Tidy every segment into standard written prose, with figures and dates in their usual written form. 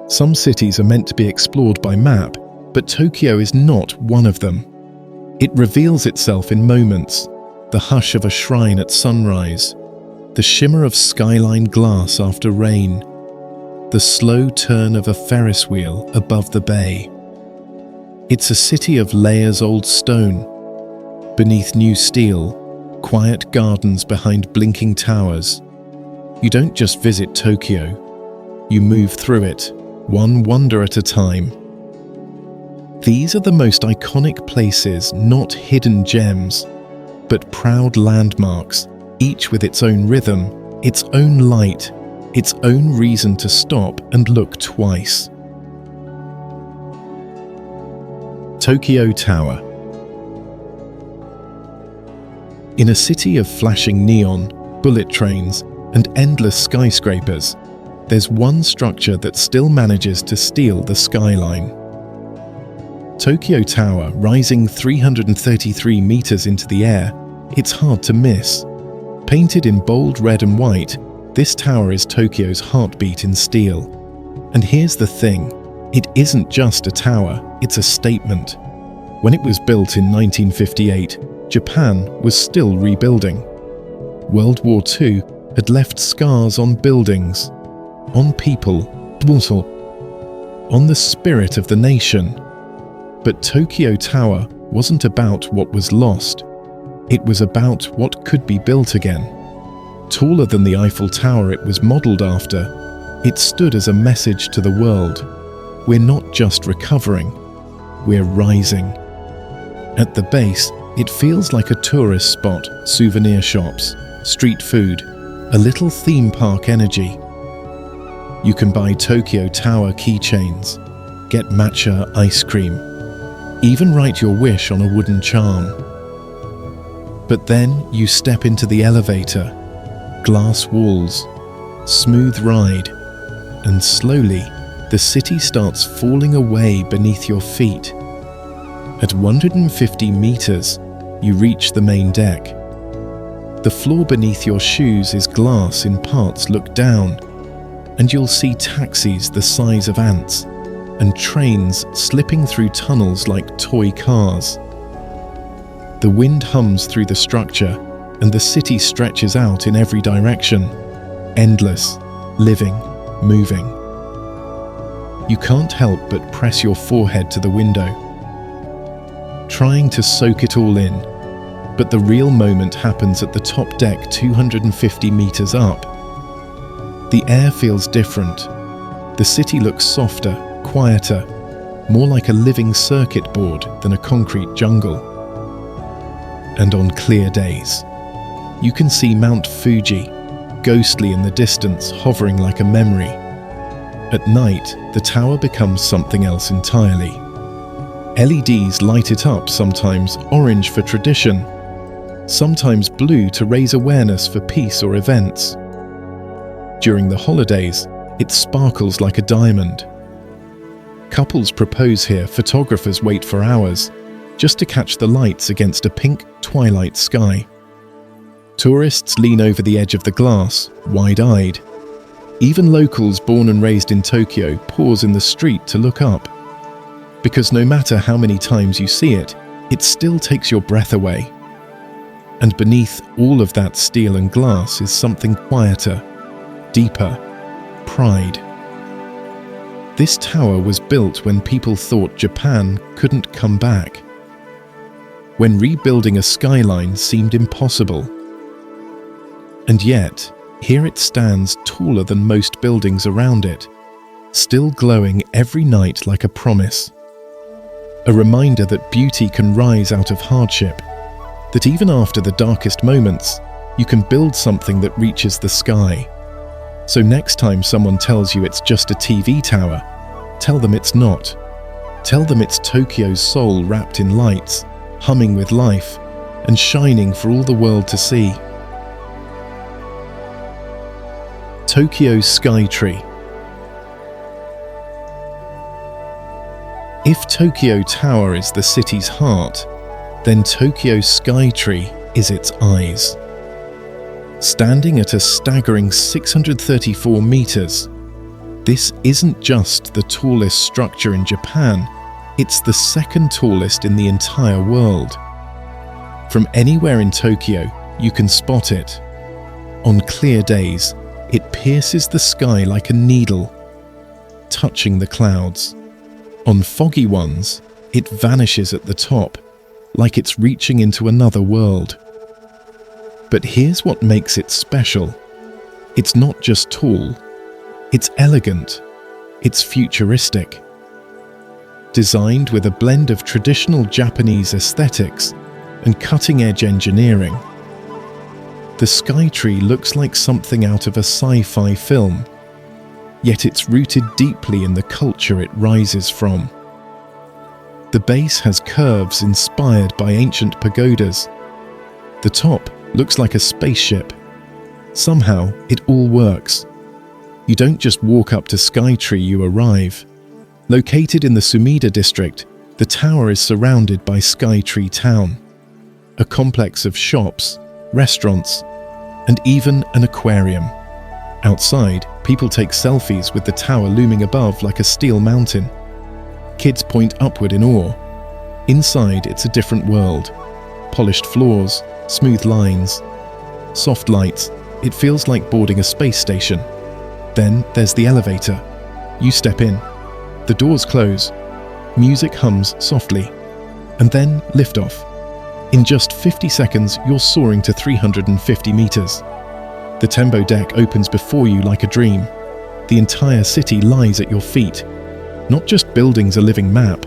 Some cities are meant to be explored by map, but Tokyo is not one of them. It reveals itself in moments: the hush of a shrine at sunrise, the shimmer of skyline glass after rain, the slow turn of a Ferris wheel above the bay. It's a city of layers old stone. Beneath new steel, quiet gardens behind blinking towers. You don't just visit Tokyo, you move through it, one wonder at a time. These are the most iconic places, not hidden gems, but proud landmarks, each with its own rhythm, its own light, its own reason to stop and look twice. Tokyo Tower. In a city of flashing neon, bullet trains, and endless skyscrapers, there's one structure that still manages to steal the skyline. Tokyo Tower, rising 333 meters into the air, it's hard to miss. Painted in bold red and white, this tower is Tokyo's heartbeat in steel. And here's the thing, it isn't just a tower, it's a statement. When it was built in 1958, Japan was still rebuilding. World War II had left scars on buildings, on people, on the spirit of the nation. But Tokyo Tower wasn't about what was lost. It was about what could be built again. Taller than the Eiffel Tower it was modelled after, it stood as a message to the world. We're not just recovering, we're rising. At the base, it feels like a tourist spot, souvenir shops, street food, a little theme park energy. You can buy Tokyo Tower keychains, get matcha ice cream, even write your wish on a wooden charm. But then you step into the elevator, glass walls, smooth ride, and slowly the city starts falling away beneath your feet. At 150 meters, you reach the main deck. The floor beneath your shoes is glass in parts. Look down, and you'll see taxis the size of ants, and trains slipping through tunnels like toy cars. The wind hums through the structure, and the city stretches out in every direction, endless, living, moving. You can't help but press your forehead to the window, trying to soak it all in. But the real moment happens at the top deck 250 meters up. The air feels different. The city looks softer, quieter, more like a living circuit board than a concrete jungle. And on clear days, you can see Mount Fuji, ghostly in the distance, hovering like a memory. At night, the tower becomes something else entirely. LEDs light it up, sometimes orange for tradition, sometimes blue to raise awareness for peace or events. During the holidays, it sparkles like a diamond. Couples propose here, photographers wait for hours, just to catch the lights against a pink twilight sky. Tourists lean over the edge of the glass, wide-eyed. Even locals born and raised in Tokyo pause in the street to look up. Because no matter how many times you see it, it still takes your breath away. And beneath all of that steel and glass is something quieter, deeper, pride. This tower was built when people thought Japan couldn't come back, when rebuilding a skyline seemed impossible. And yet, here it stands taller than most buildings around it, still glowing every night like a promise. A reminder that beauty can rise out of hardship, that even after the darkest moments, you can build something that reaches the sky. So next time someone tells you it's just a TV tower, tell them it's not. Tell them it's Tokyo's soul wrapped in lights, humming with life, and shining for all the world to see. Tokyo's Skytree. If Tokyo Tower is the city's heart, then Tokyo's Skytree is its eyes. Standing at a staggering 634 meters, This isn't just the tallest structure in Japan, it's the second tallest in the entire world. From anywhere in Tokyo, you can spot it. On clear days, it pierces the sky like a needle, touching the clouds. On foggy ones, it vanishes at the top, like it's reaching into another world. But here's what makes it special. It's not just tall, it's elegant, it's futuristic. Designed with a blend of traditional Japanese aesthetics and cutting-edge engineering, the Skytree looks like something out of a sci-fi film, yet it's rooted deeply in the culture it rises from. The base has curves inspired by ancient pagodas. The top looks like a spaceship. Somehow, it all works. You don't just walk up to Skytree, you arrive. Located in the Sumida district, the tower is surrounded by Skytree Town, a complex of shops, restaurants, and even an aquarium. Outside, people take selfies with the tower looming above like a steel mountain. Kids point upward in awe. Inside, it's a different world. Polished floors, smooth lines, soft lights. It feels like boarding a space station. Then there's the elevator. You step in. The doors close. Music hums softly. And then liftoff. In just 50 seconds, you're soaring to 350 meters. The Tembo deck opens before you like a dream. The entire city lies at your feet. Not just buildings, a living map.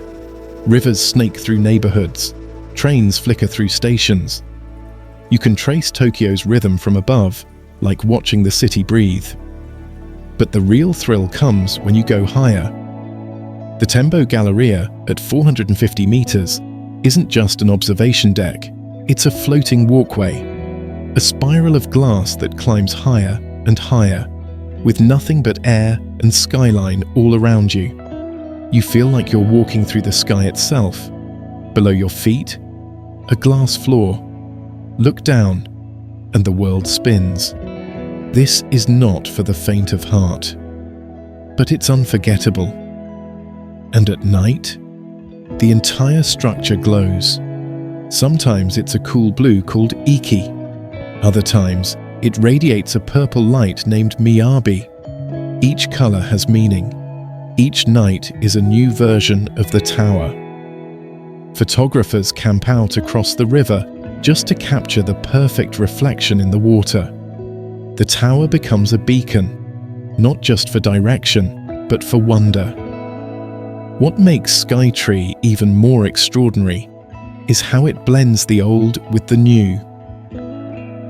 Rivers snake through neighborhoods. Trains flicker through stations. You can trace Tokyo's rhythm from above, like watching the city breathe. But the real thrill comes when you go higher. The Tembo Galleria, at 450 meters, isn't just an observation deck, it's a floating walkway, a spiral of glass that climbs higher and higher, with nothing but air and skyline all around you. You feel like you're walking through the sky itself. Below your feet, a glass floor. Look down, and the world spins. This is not for the faint of heart, but it's unforgettable. And at night, the entire structure glows. Sometimes it's a cool blue called Iki. Other times, it radiates a purple light named Miyabi. Each color has meaning. Each night is a new version of the tower. Photographers camp out across the river just to capture the perfect reflection in the water. The tower becomes a beacon, not just for direction, but for wonder. What makes Skytree even more extraordinary is how it blends the old with the new.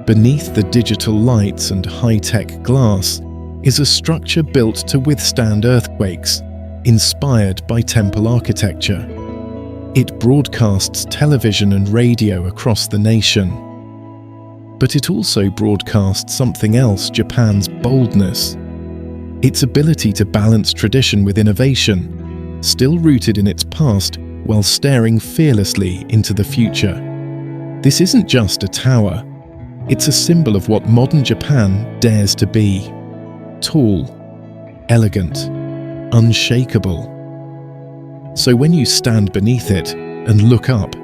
Beneath the digital lights and high-tech glass is a structure built to withstand earthquakes, inspired by temple architecture. It broadcasts television and radio across the nation. But it also broadcasts something else: Japan's boldness. Its ability to balance tradition with innovation, still rooted in its past while staring fearlessly into the future. This isn't just a tower, it's a symbol of what modern Japan dares to be. Tall, elegant, unshakable. So when you stand beneath it and look up,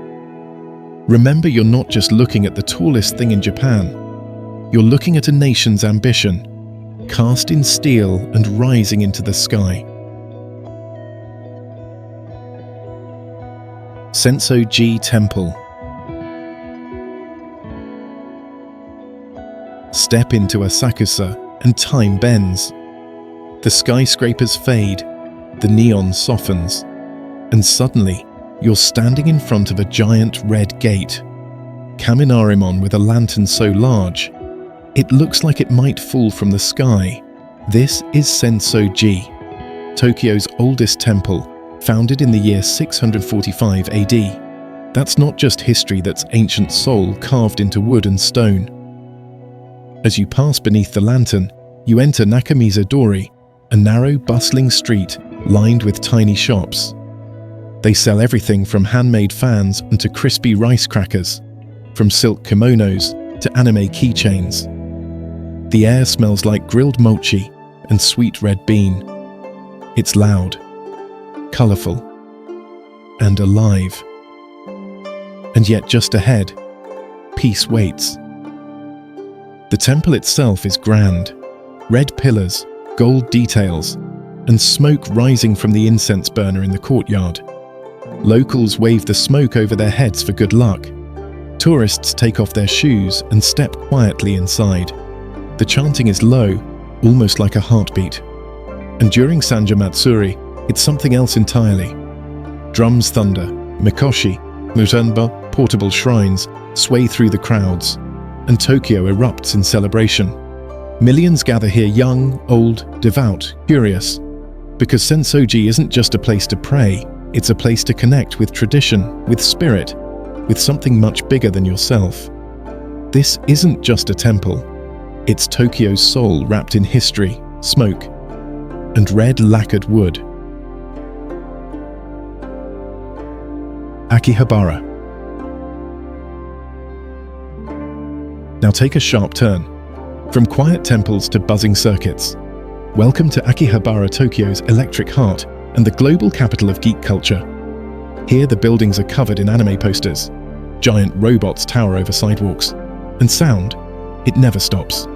remember you're not just looking at the tallest thing in Japan, you're looking at a nation's ambition, cast in steel and rising into the sky. Senso-ji Temple. Step into Asakusa and time bends. The skyscrapers fade, the neon softens, and suddenly you're standing in front of a giant red gate. Kaminarimon with a lantern so large, it looks like it might fall from the sky. This is Senso-ji, Tokyo's oldest temple, founded in the year 645 AD. That's not just history, that's ancient soul carved into wood and stone. As you pass beneath the lantern, you enter Nakamiza Dori, a narrow, bustling street lined with tiny shops. They sell everything from handmade fans and to crispy rice crackers, from silk kimonos to anime keychains. The air smells like grilled mochi and sweet red bean, It's loud, colourful, and alive. And yet just ahead, peace waits. The temple itself is grand. Red pillars, gold details, and smoke rising from the incense burner in the courtyard. Locals wave the smoke over their heads for good luck. Tourists take off their shoes and step quietly inside. The chanting is low, almost like a heartbeat. And during Sanja Matsuri, it's something else entirely. Drums thunder, mikoshi, mutenba, portable shrines, sway through the crowds, and Tokyo erupts in celebration. Millions gather here, young, old, devout, curious, because Senso-ji isn't just a place to pray, it's a place to connect with tradition, with spirit, with something much bigger than yourself. This isn't just a temple, it's Tokyo's soul wrapped in history, smoke, and red lacquered wood. Akihabara. Now take a sharp turn. From quiet temples to buzzing circuits. Welcome to Akihabara, Tokyo's electric heart and the global capital of geek culture. Here the buildings are covered in anime posters. Giant robots tower over sidewalks. And sound, it never stops.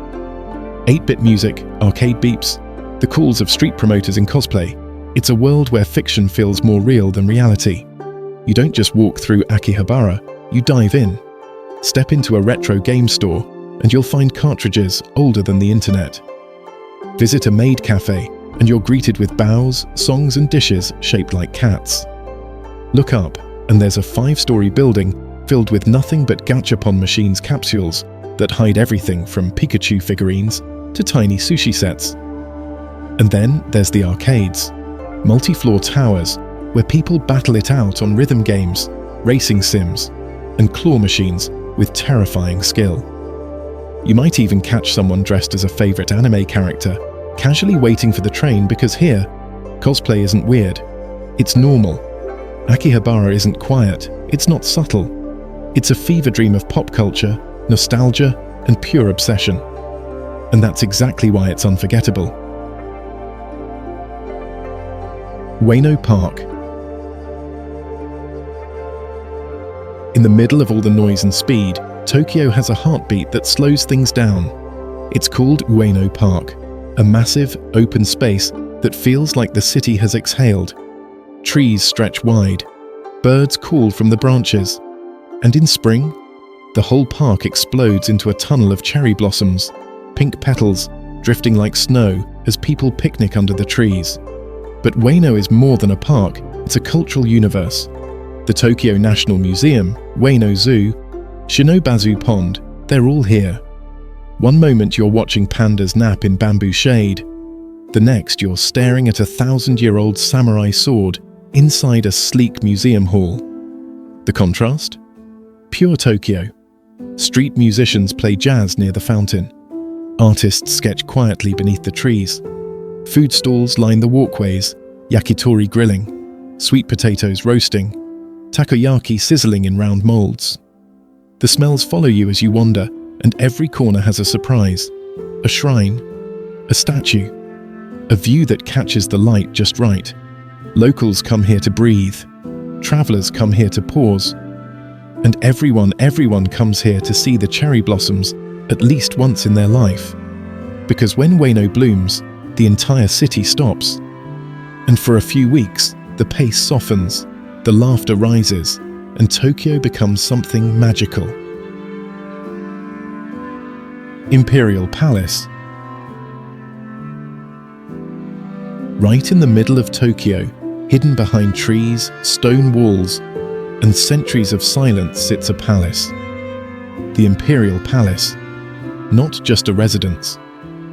8-bit music, arcade beeps, the calls of street promoters in cosplay. It's a world where fiction feels more real than reality. You don't just walk through Akihabara, you dive in. Step into a retro game store and you'll find cartridges older than the internet. Visit a maid cafe and you're greeted with bows, songs and dishes shaped like cats. Look up and there's a 5-story building filled with nothing but gachapon machines capsules that hide everything from Pikachu figurines to tiny sushi sets. And then there's the arcades, multi-floor towers where people battle it out on rhythm games, racing sims, and claw machines with terrifying skill. You might even catch someone dressed as a favorite anime character, casually waiting for the train because here, cosplay isn't weird. It's normal. Akihabara isn't quiet, it's not subtle. It's a fever dream of pop culture, nostalgia, and pure obsession. And that's exactly why it's unforgettable. Ueno Park. In the middle of all the noise and speed, Tokyo has a heartbeat that slows things down. It's called Ueno Park, a massive, open space that feels like the city has exhaled. Trees stretch wide, birds call from the branches, and in spring, the whole park explodes into a tunnel of cherry blossoms, pink petals drifting like snow as people picnic under the trees. But Ueno is more than a park, it's a cultural universe. The Tokyo National Museum, Ueno Zoo, Shinobazu Pond, they're all here. One moment you're watching pandas nap in bamboo shade. The next you're staring at a 1,000-year-old samurai sword inside a sleek museum hall. The contrast? Pure Tokyo. Street musicians play jazz near the fountain. Artists sketch quietly beneath the trees. Food stalls line the walkways, yakitori grilling, sweet potatoes roasting, takoyaki sizzling in round molds. The smells follow you as you wander, and every corner has a surprise. A shrine, a statue, a view that catches the light just right. Locals come here to breathe. Travelers come here to pause. And everyone comes here to see the cherry blossoms at least once in their life. Because when Ueno blooms, the entire city stops. And for a few weeks, the pace softens, the laughter rises, and Tokyo becomes something magical. Imperial Palace. Right in the middle of Tokyo, hidden behind trees, stone walls, and centuries of silence sits a palace. The Imperial Palace. Not just a residence,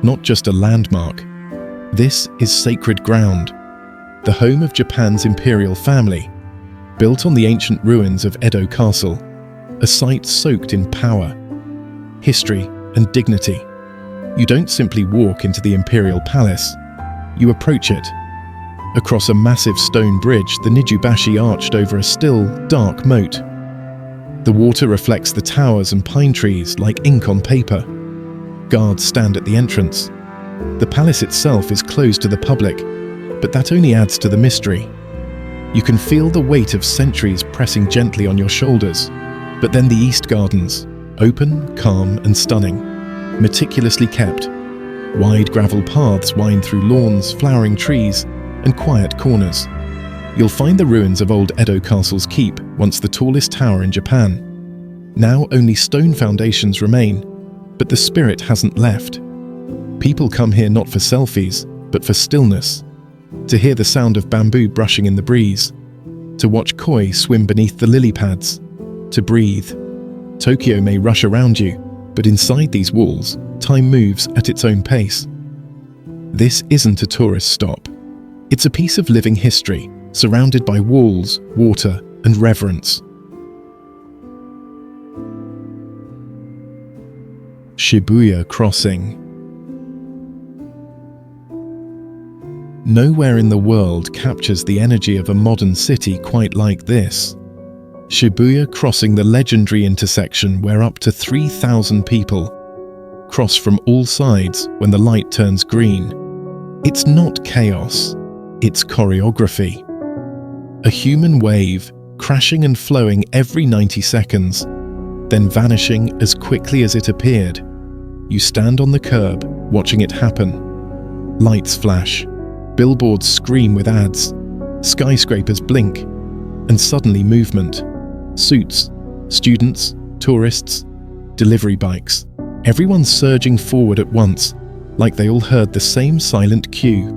not just a landmark. This is sacred ground, the home of Japan's imperial family, built on the ancient ruins of Edo Castle, a site soaked in power, history, and dignity. You don't simply walk into the Imperial Palace, you approach it. Across a massive stone bridge, the Nijubashi arched over a still, dark moat. The water reflects the towers and pine trees like ink on paper. Guards stand at the entrance. The palace itself is closed to the public, but that only adds to the mystery. You can feel the weight of centuries pressing gently on your shoulders. But then the East Gardens, open, calm and stunning, meticulously kept. Wide gravel paths wind through lawns, flowering trees and quiet corners. You'll find the ruins of old Edo Castle's keep, once the tallest tower in Japan. Now only stone foundations remain, but the spirit hasn't left. People come here not for selfies, but for stillness, to hear the sound of bamboo brushing in the breeze, to watch koi swim beneath the lily pads, to breathe. Tokyo may rush around you, but inside these walls, time moves at its own pace. This isn't a tourist stop. It's a piece of living history, surrounded by walls, water, and reverence. Shibuya Crossing. Nowhere in the world captures the energy of a modern city quite like this. Shibuya Crossing, the legendary intersection where up to 3,000 people cross from all sides when the light turns green. It's not chaos, it's choreography. A human wave, crashing and flowing every 90 seconds, then vanishing as quickly as it appeared. You stand on the curb, watching it happen. Lights flash, billboards scream with ads, skyscrapers blink, and suddenly movement. Suits, students, tourists, delivery bikes. Everyone surging forward at once, like they all heard the same silent cue.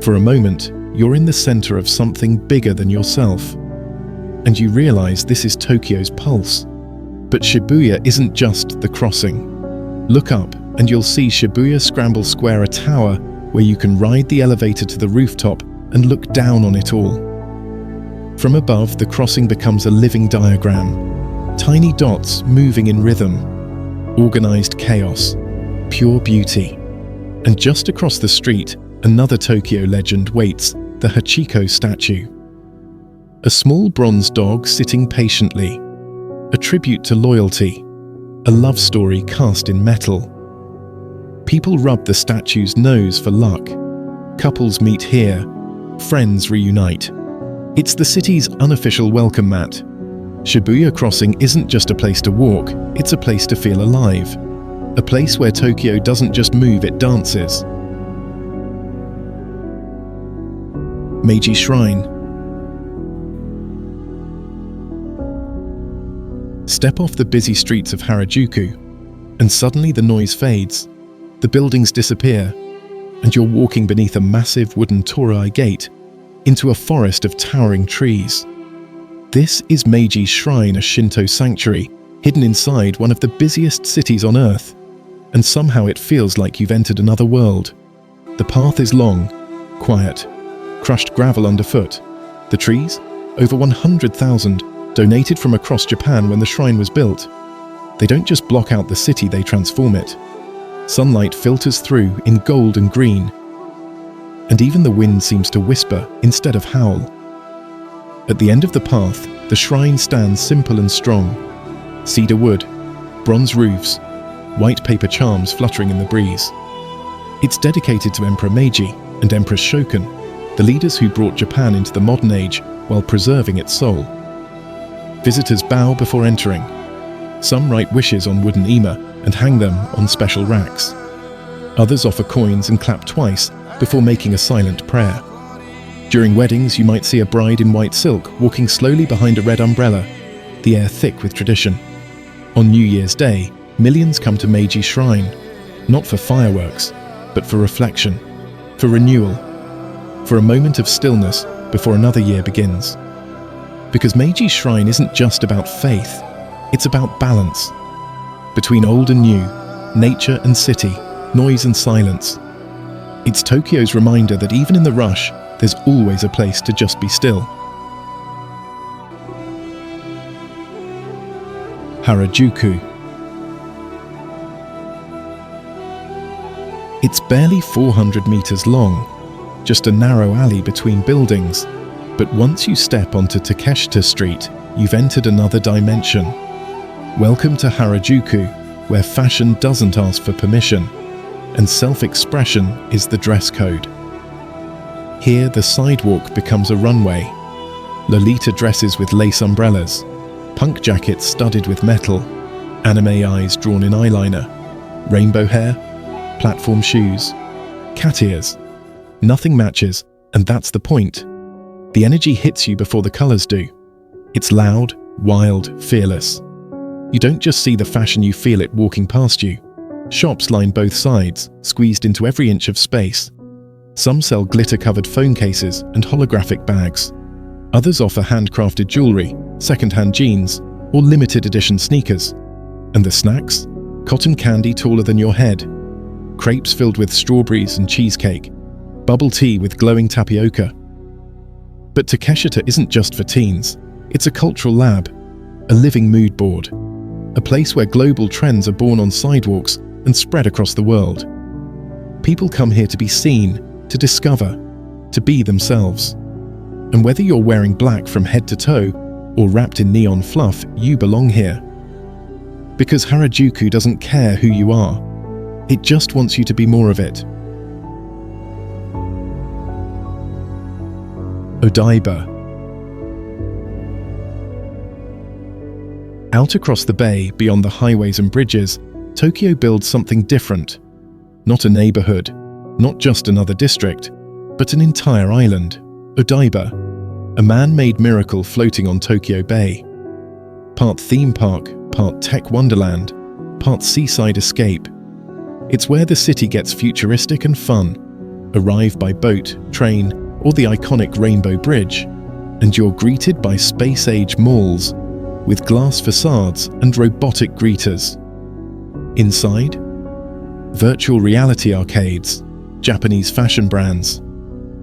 For a moment, you're in the center of something bigger than yourself, and you realize this is Tokyo's pulse. But Shibuya isn't just the crossing. Look up and you'll see Shibuya Scramble Square, a tower where you can ride the elevator to the rooftop and look down on it all. From above, the crossing becomes a living diagram. Tiny dots moving in rhythm. Organized chaos. Pure beauty. And just across the street, another Tokyo legend waits, the Hachiko Statue. A small bronze dog sitting patiently. A tribute to loyalty. A love story cast in metal. People rub the statue's nose for luck. Couples meet here. Friends reunite. It's the city's unofficial welcome mat. Shibuya Crossing isn't just a place to walk, it's a place to feel alive. A place where Tokyo doesn't just move, it dances. Meiji Shrine. Step off the busy streets of Harajuku, and suddenly the noise fades, the buildings disappear, and you're walking beneath a massive wooden torii gate into a forest of towering trees. This is Meiji Shrine, a Shinto sanctuary, hidden inside one of the busiest cities on Earth, and somehow it feels like you've entered another world. The path is long, quiet, crushed gravel underfoot. The trees, over 100,000, donated from across Japan when the shrine was built. They don't just block out the city, they transform it. Sunlight filters through in gold and green, and even the wind seems to whisper instead of howl. At the end of the path, the shrine stands simple and strong. Cedar wood, bronze roofs, white paper charms fluttering in the breeze. It's dedicated to Emperor Meiji and Empress Shokan, the leaders who brought Japan into the modern age while preserving its soul. Visitors bow before entering. Some write wishes on wooden ima and hang them on special racks. Others offer coins and clap twice before making a silent prayer. During weddings, you might see a bride in white silk walking slowly behind a red umbrella, the air thick with tradition. On New Year's Day, millions come to Meiji Shrine, not for fireworks, but for reflection, for renewal, for a moment of stillness before another year begins. Because Meiji Shrine isn't just about faith, it's about balance. Between old and new, nature and city, noise and silence. It's Tokyo's reminder that even in the rush, there's always a place to just be still. Harajuku. It's barely 400 meters long, just a narrow alley between buildings. But once you step onto Takeshita Street, you've entered another dimension. Welcome to Harajuku, where fashion doesn't ask for permission, and self-expression is the dress code. Here, the sidewalk becomes a runway. Lolita dresses with lace umbrellas, punk jackets studded with metal, anime eyes drawn in eyeliner, rainbow hair, platform shoes, cat ears. Nothing matches, and that's the point. The energy hits you before the colors do. It's loud, wild, fearless. You don't just see the fashion, you feel it walking past you. Shops line both sides, squeezed into every inch of space. Some sell glitter-covered phone cases and holographic bags. Others offer handcrafted jewelry, second-hand jeans, or limited edition sneakers. And the snacks? Cotton candy taller than your head, crepes filled with strawberries and cheesecake, bubble tea with glowing tapioca. But Takeshita isn't just for teens. It's a cultural lab, a living mood board, a place where global trends are born on sidewalks and spread across the world. People come here to be seen, to discover, to be themselves. And whether you're wearing black from head to toe or wrapped in neon fluff, you belong here. Because Harajuku doesn't care who you are. It just wants you to be more of it. Odaiba. Out across the bay, beyond the highways and bridges, Tokyo builds something different. Not a neighborhood, not just another district, but an entire island. Odaiba, a man-made miracle floating on Tokyo Bay. Part theme park, part tech wonderland, part seaside escape. It's where the city gets futuristic and fun. Arrive by boat, train, or the iconic Rainbow Bridge, and you're greeted by space-age malls with glass facades and robotic greeters. Inside, virtual reality arcades, Japanese fashion brands,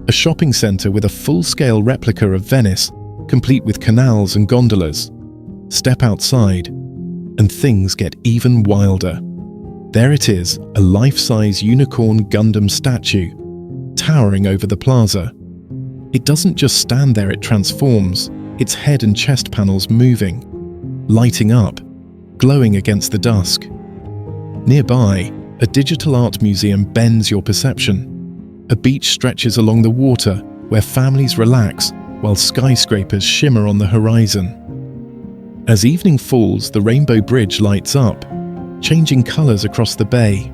a shopping center with a full-scale replica of Venice, complete with canals and gondolas. Step outside, and things get even wilder. There it is, a life-size unicorn Gundam statue, towering over the plaza. It doesn't just stand there, it transforms, its head and chest panels moving, lighting up, glowing against the dusk. Nearby, a digital art museum bends your perception. A beach stretches along the water where families relax while skyscrapers shimmer on the horizon. As evening falls, the Rainbow Bridge lights up, changing colors across the bay.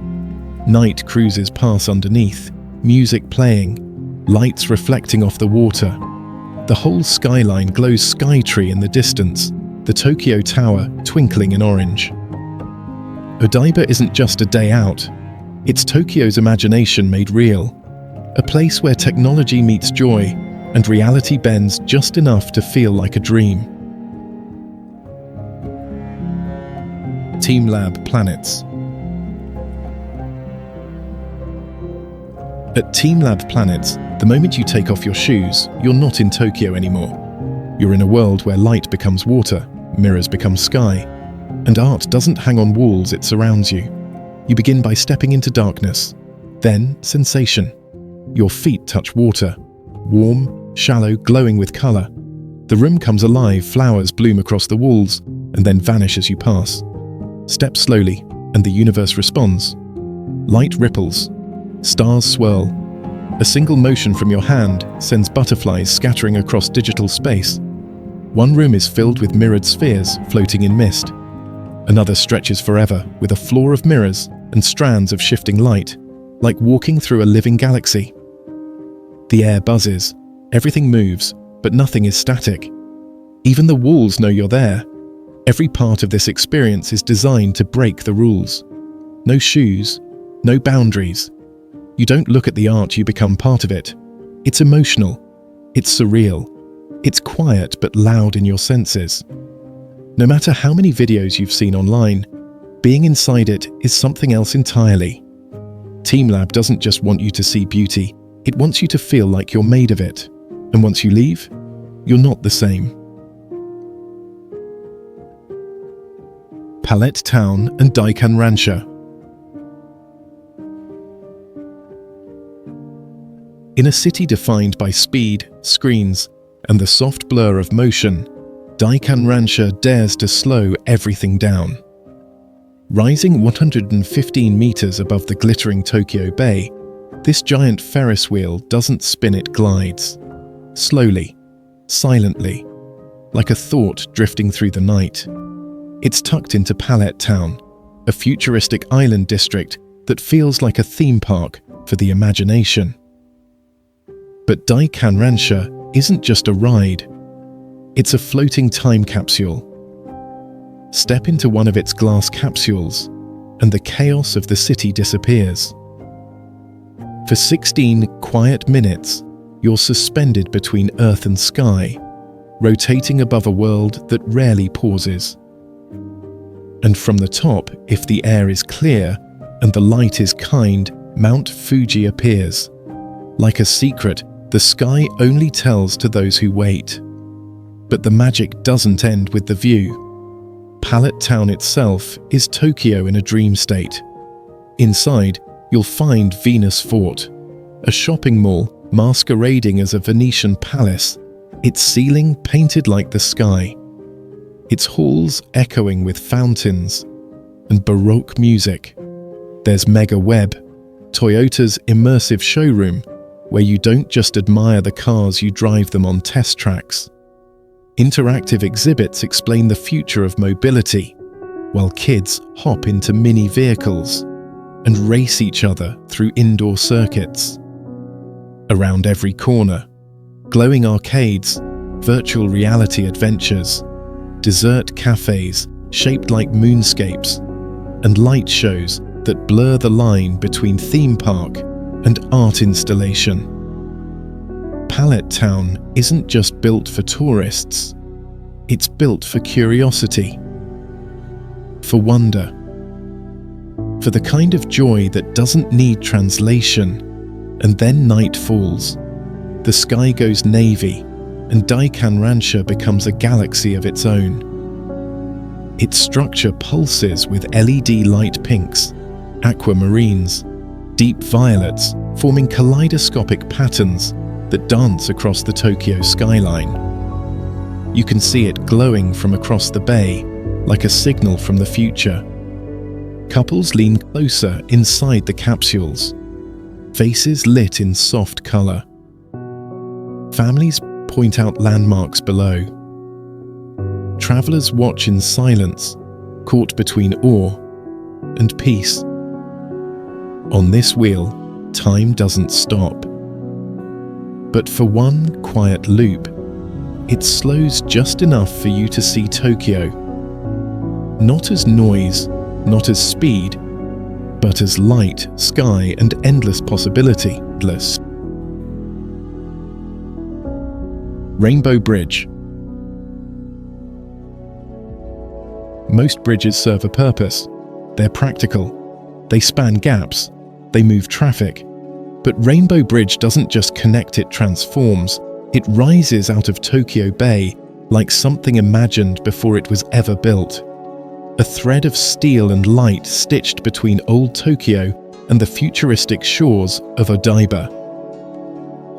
Night cruises pass underneath, music playing, lights reflecting off the water. The whole skyline glows Skytree in the distance, the Tokyo Tower twinkling in orange. Odaiba isn't just a day out. It's Tokyo's imagination made real. A place where technology meets joy and reality bends just enough to feel like a dream. teamLab Planets. At teamLab Planets, the moment you take off your shoes, you're not in Tokyo anymore. You're in a world where light becomes water, mirrors become sky, and art doesn't hang on walls, it surrounds you. You begin by stepping into darkness, then sensation. Your feet touch water, warm, shallow, glowing with color. The room comes alive, flowers bloom across the walls, and then vanish as you pass. Step slowly, and the universe responds. Light ripples, stars swirl. A single motion from your hand sends butterflies scattering across digital space. One room is filled with mirrored spheres floating in mist. Another stretches forever with a floor of mirrors and strands of shifting light, like walking through a living galaxy. The air buzzes, everything moves, but nothing is static. Even the walls know you're there. Every part of this experience is designed to break the rules. No shoes, no boundaries. You don't look at the art, you become part of it. It's emotional, it's surreal, it's quiet but loud in your senses. No matter how many videos you've seen online, being inside it is something else entirely. teamLab doesn't just want you to see beauty, it wants you to feel like you're made of it. And once you leave, you're not the same. Palette Town and Daikan Rancha. In a city defined by speed, screens, and the soft blur of motion, Daikan Rancha dares to slow everything down. Rising 115 meters above the glittering Tokyo Bay, This giant Ferris wheel doesn't spin, it glides. Slowly, silently, like a thought drifting through the night. It's tucked into Palette Town, a futuristic island district that feels like a theme park for the imagination. But Daikanransha isn't just a ride. It's a floating time capsule. Step into one of its glass capsules, and the chaos of the city disappears. For 16 quiet minutes, you're suspended between earth and sky, rotating above a world that rarely pauses. And from the top, if the air is clear and the light is kind, Mount Fuji appears. Like a secret, the sky only tells to those who wait. But the magic doesn't end with the view. Palette Town itself is Tokyo in a dream state. Inside, you'll find Venus Fort, a shopping mall masquerading as a Venetian palace, its ceiling painted like the sky, its halls echoing with fountains and Baroque music. There's Mega Web, Toyota's immersive showroom, where you don't just admire the cars, you drive them on test tracks. Interactive exhibits explain the future of mobility, while kids hop into mini vehicles and race each other through indoor circuits. Around every corner, glowing arcades, virtual reality adventures, dessert cafes shaped like moonscapes, and light shows that blur the line between theme park and art installation. Palette Town isn't just built for tourists, it's built for curiosity, for wonder, for the kind of joy that doesn't need translation. And then night falls, the sky goes navy, and Daikanransha becomes a galaxy of its own. Its structure pulses with LED light pinks, aquamarines, deep violets, forming kaleidoscopic patterns that dance across the Tokyo skyline. You can see it glowing from across the bay, like a signal from the future. Couples lean closer inside the capsules, faces lit in soft color. Families point out landmarks below. Travelers watch in silence, caught between awe and peace. On this wheel, time doesn't stop. But for one quiet loop, it slows just enough for you to see Tokyo. Not as noise, not as speed, but as light, sky, and endless possibility. Rainbow Bridge. Most bridges serve a purpose. They're practical. They span gaps. They move traffic. But Rainbow Bridge doesn't just connect, it transforms. It rises out of Tokyo Bay like something imagined before it was ever built. A thread of steel and light stitched between old Tokyo and the futuristic shores of Odaiba.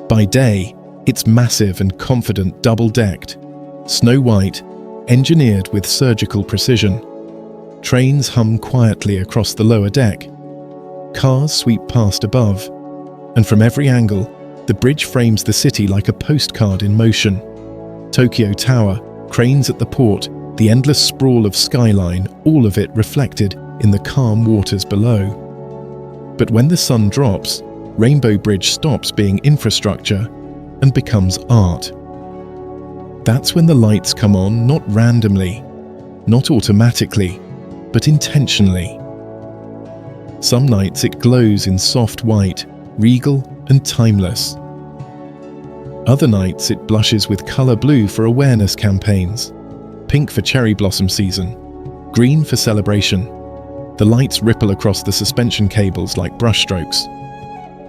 By day, it's massive and confident, double-decked, snow-white, engineered with surgical precision. Trains hum quietly across the lower deck. Cars sweep past above, and from every angle, the bridge frames the city like a postcard in motion. Tokyo Tower, cranes at the port, the endless sprawl of skyline, all of it reflected in the calm waters below. But when the sun drops, Rainbow Bridge stops being infrastructure and becomes art. That's when the lights come on, not randomly, not automatically, but intentionally. Some nights it glows in soft white, regal and timeless. Other nights it blushes with color blue for awareness campaigns, pink for cherry blossom season, green for celebration. The lights ripple across the suspension cables like brushstrokes.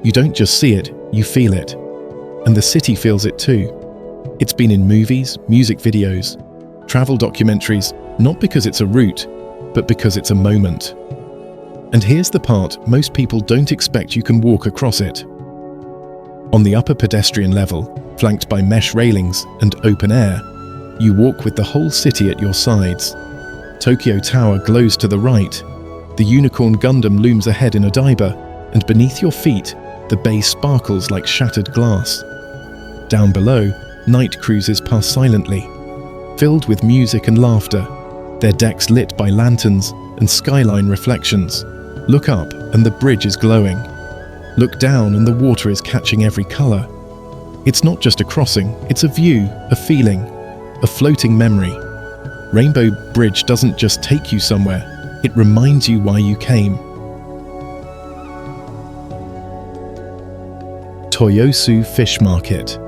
You don't just see it, you feel it. And the city feels it too. It's been in movies, music videos, travel documentaries, not because it's a route, but because it's a moment. And here's the part most people don't expect: you can walk across it. On the upper pedestrian level, flanked by mesh railings and open air, you walk with the whole city at your sides. Tokyo Tower glows to the right, the Unicorn Gundam looms ahead in Odaiba, and beneath your feet, The bay sparkles like shattered glass. Down below, night cruises pass silently, filled with music and laughter, their decks lit by lanterns and skyline reflections. Look up and the bridge is glowing. Look down and the water is catching every color. It's not just a crossing, it's a view, a feeling, a floating memory. Rainbow Bridge doesn't just take you somewhere, it reminds you why you came. Toyosu Fish Market.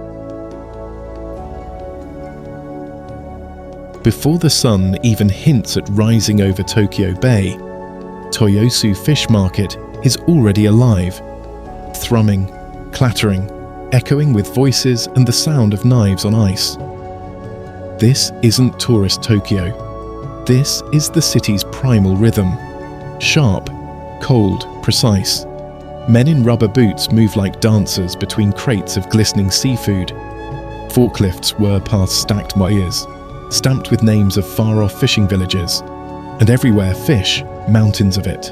Before the sun even hints at rising over Tokyo Bay, Toyosu Fish Market is already alive, thrumming, clattering, echoing with voices and the sound of knives on ice. This isn't tourist Tokyo. This is the city's primal rhythm. Sharp, cold, precise. Men in rubber boots move like dancers between crates of glistening seafood. Forklifts whir past stacked weirs, stamped with names of far-off fishing villages. And everywhere fish, mountains of it.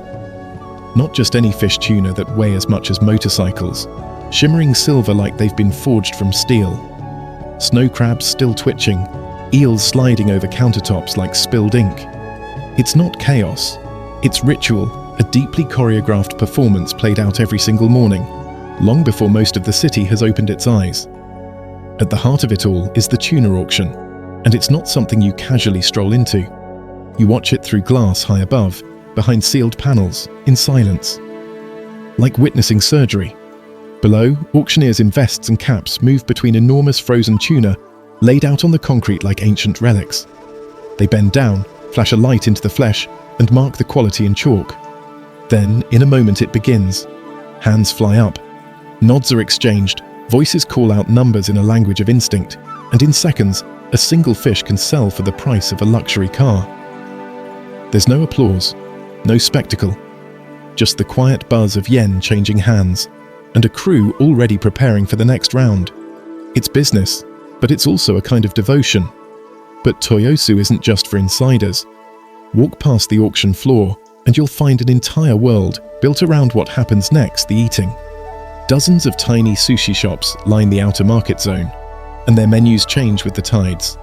Not just any fish tuna that weigh as much as motorcycles, shimmering silver like they've been forged from steel. Snow crabs still twitching, eels sliding over countertops like spilled ink. It's not chaos, it's ritual, a deeply choreographed performance played out every single morning, long before most of the city has opened its eyes. At the heart of it all is the tuna auction, and it's not something you casually stroll into. You watch it through glass high above, behind sealed panels, in silence. Like witnessing surgery. Below, auctioneers in vests and caps move between enormous frozen tuna laid out on the concrete like ancient relics. They bend down, flash a light into the flesh, and mark the quality in chalk. Then, in a moment it begins. Hands fly up. Nods are exchanged, voices call out numbers in a language of instinct, and in seconds, a single fish can sell for the price of a luxury car. There's no applause, no spectacle, just the quiet buzz of yen changing hands, and a crew already preparing for the next round. It's business, but it's also a kind of devotion. But Toyosu isn't just for insiders. Walk past the auction floor, and you'll find an entire world built around what happens next, the eating. Dozens of tiny sushi shops line the outer market zone, and their menus change with the tides.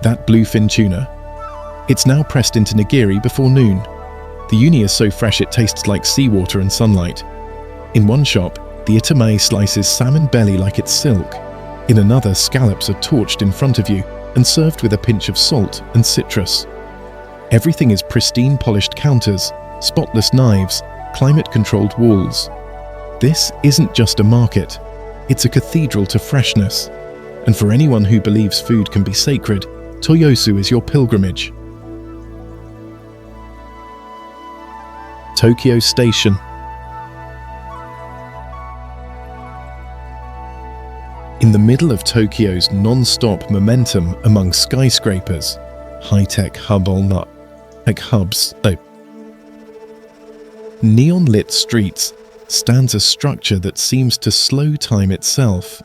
That bluefin tuna, it's now pressed into nigiri before noon. The uni is so fresh it tastes like seawater and sunlight. In one shop, the itamae slices salmon belly like it's silk. In another, scallops are torched in front of you and served with a pinch of salt and citrus. Everything is pristine polished counters, spotless knives, climate-controlled walls. This isn't just a market, it's a cathedral to freshness. And for anyone who believes food can be sacred, Toyosu is your pilgrimage. Tokyo Station. In the middle of Tokyo's non-stop momentum among skyscrapers, high-tech hubs, neon-lit streets, stands a structure that seems to slow time itself.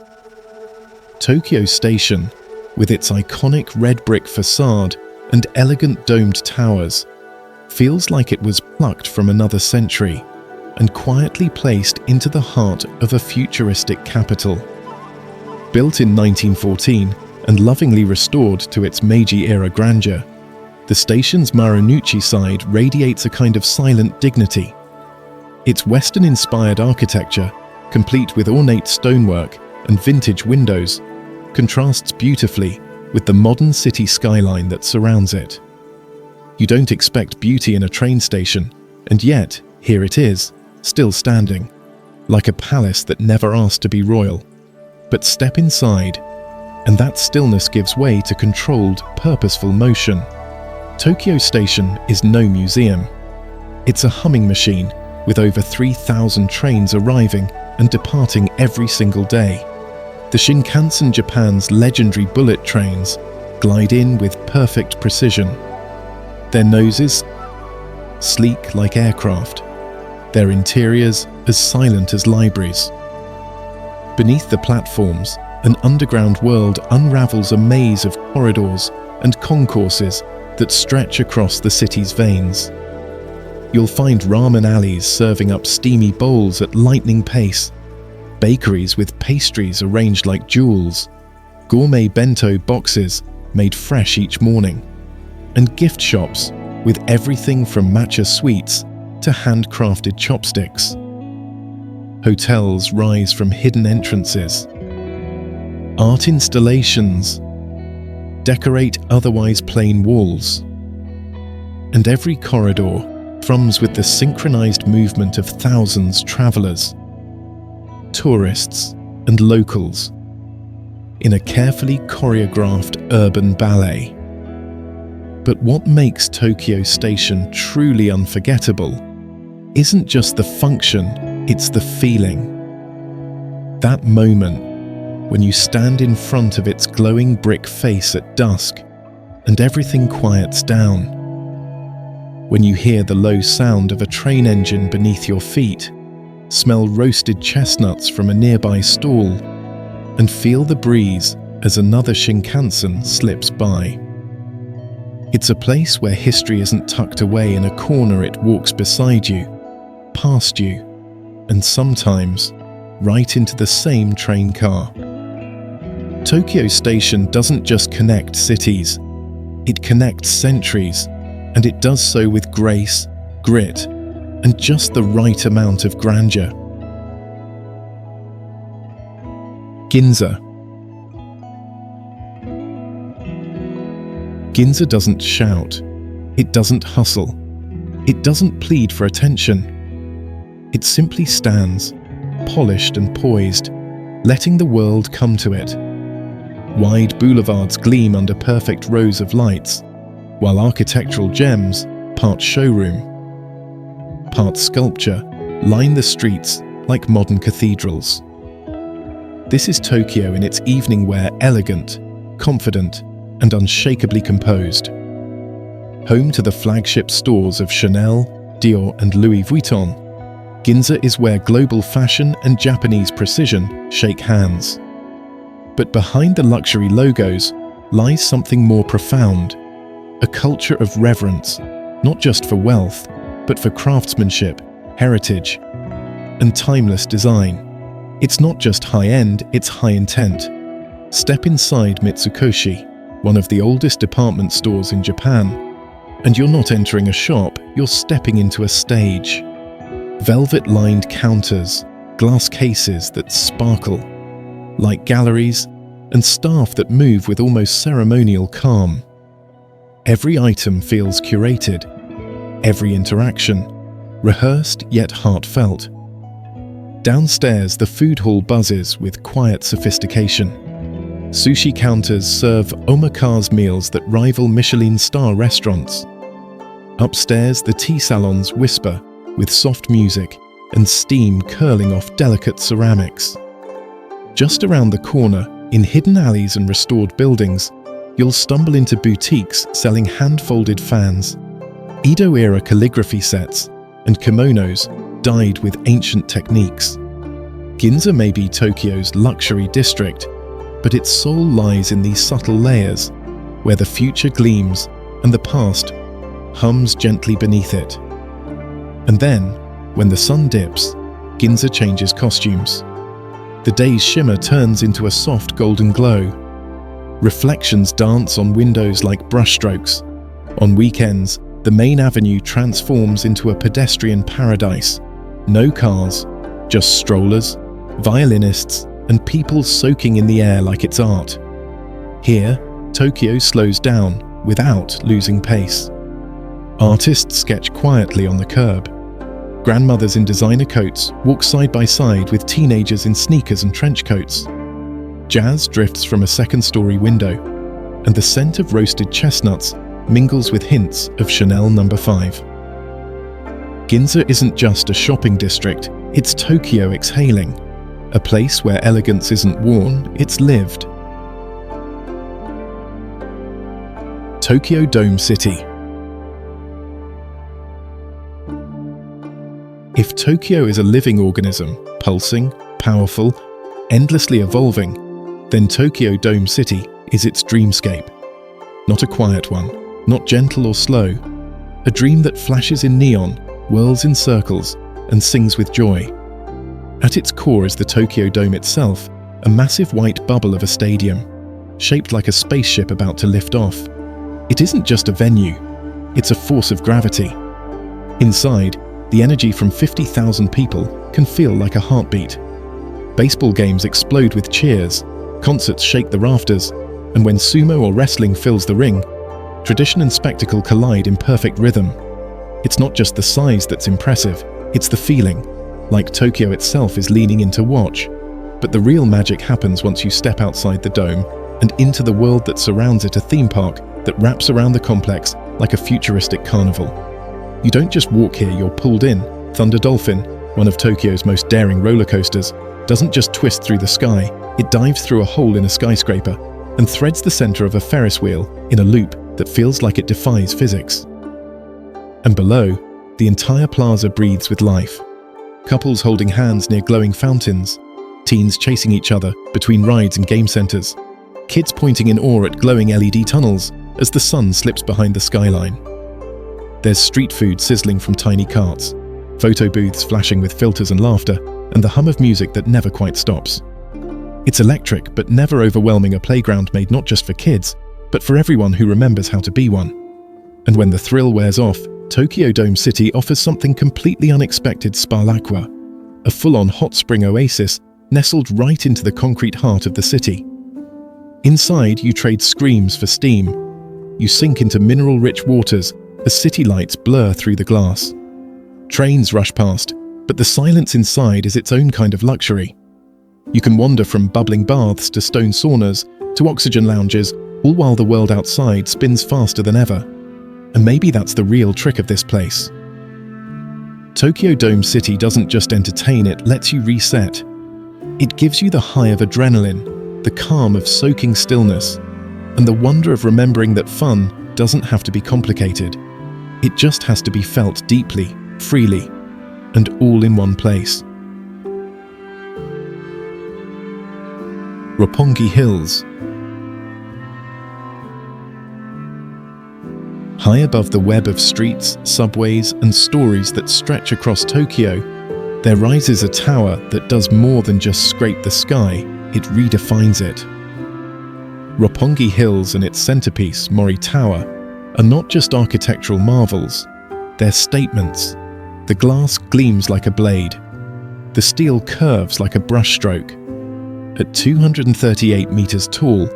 Tokyo Station, with its iconic red brick facade and elegant domed towers, feels like it was plucked from another century and quietly placed into the heart of a futuristic capital. Built in 1914 and lovingly restored to its Meiji-era grandeur, the station's Marunouchi side radiates a kind of silent dignity. Its Western-inspired architecture, complete with ornate stonework and vintage windows, contrasts beautifully with the modern city skyline that surrounds it. You don't expect beauty in a train station, and yet, here it is, still standing, like a palace that never asked to be royal. But step inside, and that stillness gives way to controlled, purposeful motion. Tokyo Station is no museum. It's a humming machine with over 3,000 trains arriving and departing every single day. The Shinkansen, Japan's legendary bullet trains, glide in with perfect precision. Their noses, sleek like aircraft. Their interiors, as silent as libraries. Beneath the platforms, an underground world unravels a maze of corridors and concourses that stretch across the city's veins. You'll find ramen alleys serving up steamy bowls at lightning pace, bakeries with pastries arranged like jewels, gourmet bento boxes made fresh each morning, and gift shops with everything from matcha sweets to handcrafted chopsticks. Hotels rise from hidden entrances. Art installations decorate otherwise plain walls. And every corridor thrums with the synchronized movement of thousands of travelers, tourists, and locals in a carefully choreographed urban ballet. But what makes Tokyo Station truly unforgettable isn't just the function, it's the feeling. That moment when you stand in front of its glowing brick face at dusk and everything quiets down. When you hear the low sound of a train engine beneath your feet, smell roasted chestnuts from a nearby stall, and feel the breeze as another Shinkansen slips by. It's a place where history isn't tucked away in a corner, it walks beside you, past you, and sometimes right into the same train car. Tokyo Station doesn't just connect cities, it connects centuries, and it does so with grace, grit, and just the right amount of grandeur. Ginza. Ginza doesn't shout, it doesn't hustle, it doesn't plead for attention. It simply stands, polished and poised, letting the world come to it. Wide boulevards gleam under perfect rows of lights, while architectural gems, part showroom, part sculpture, line the streets like modern cathedrals. This is Tokyo in its evening wear, elegant, confident, and unshakably composed. Home to the flagship stores of Chanel, Dior, and Louis Vuitton, Ginza is where global fashion and Japanese precision shake hands. But behind the luxury logos lies something more profound, a culture of reverence, not just for wealth, but for craftsmanship, heritage, and timeless design. It's not just high-end, it's high-intent. Step inside Mitsukoshi, one of the oldest department stores in Japan, and you're not entering a shop, you're stepping into a stage. Velvet-lined counters, glass cases that sparkle, like galleries, and staff that move with almost ceremonial calm. Every item feels curated, every interaction rehearsed yet heartfelt. Downstairs, the food hall buzzes with quiet sophistication. Sushi counters serve omakase meals that rival Michelin star restaurants. Upstairs, the tea salons whisper with soft music and steam curling off delicate ceramics. Just around the corner, in hidden alleys and restored buildings, you'll stumble into boutiques selling hand-folded fans, Edo-era calligraphy sets, and kimonos dyed with ancient techniques. Ginza may be Tokyo's luxury district, but its soul lies in these subtle layers, where the future gleams and the past hums gently beneath it. And then, when the sun dips, Ginza changes costumes. The day's shimmer turns into a soft golden glow. Reflections dance on windows like brushstrokes. On weekends, the main avenue transforms into a pedestrian paradise. No cars, just strollers, violinists, and people soaking in the air like it's art. Here, Tokyo slows down without losing pace. Artists sketch quietly on the curb. Grandmothers in designer coats walk side by side with teenagers in sneakers and trench coats. Jazz drifts from a second-story window, and the scent of roasted chestnuts mingles with hints of Chanel No. 5. Ginza isn't just a shopping district, it's Tokyo exhaling, a place where elegance isn't worn, it's lived. Tokyo Dome City. If Tokyo is a living organism, pulsing, powerful, endlessly evolving, then Tokyo Dome City is its dreamscape. Not a quiet one, not gentle or slow, a dream that flashes in neon, whirls in circles, and sings with joy. At its core is the Tokyo Dome itself, a massive white bubble of a stadium, shaped like a spaceship about to lift off. It isn't just a venue, it's a force of gravity. Inside, the energy from 50,000 people can feel like a heartbeat. Baseball games explode with cheers, concerts shake the rafters, and when sumo or wrestling fills the ring, tradition and spectacle collide in perfect rhythm. It's not just the size that's impressive, it's the feeling, like Tokyo itself is leaning in to watch. But the real magic happens once you step outside the dome and into the world that surrounds it, a theme park that wraps around the complex like a futuristic carnival. You don't just walk here, you're pulled in. Thunder Dolphin, one of Tokyo's most daring roller coasters, doesn't just twist through the sky, it dives through a hole in a skyscraper and threads the center of a Ferris wheel in a loop that feels like it defies physics. And below, the entire plaza breathes with life. Couples holding hands near glowing fountains, teens chasing each other between rides and game centers, kids pointing in awe at glowing LED tunnels as the sun slips behind the skyline. There's street food sizzling from tiny carts, photo booths flashing with filters and laughter, and the hum of music that never quite stops. It's electric but never overwhelming, a playground made not just for kids, but for everyone who remembers how to be one. And when the thrill wears off, Tokyo Dome City offers something completely unexpected: Sparlaqua, a full-on hot spring oasis nestled right into the concrete heart of the city. Inside, you trade screams for steam. You sink into mineral-rich waters as city lights blur through the glass. Trains rush past, but the silence inside is its own kind of luxury. You can wander from bubbling baths to stone saunas to oxygen lounges, all while the world outside spins faster than ever. And maybe that's the real trick of this place. Tokyo Dome City doesn't just entertain, it lets you reset. It gives you the high of adrenaline, the calm of soaking stillness, and the wonder of remembering that fun doesn't have to be complicated. It just has to be felt deeply, freely, and all in one place. Roppongi Hills. High above the web of streets, subways, and stories that stretch across Tokyo, there rises a tower that does more than just scrape the sky, it redefines it. Roppongi Hills and its centerpiece, Mori Tower, are not just architectural marvels, they're statements. The glass gleams like a blade. The steel curves like a brushstroke. At 238 meters tall,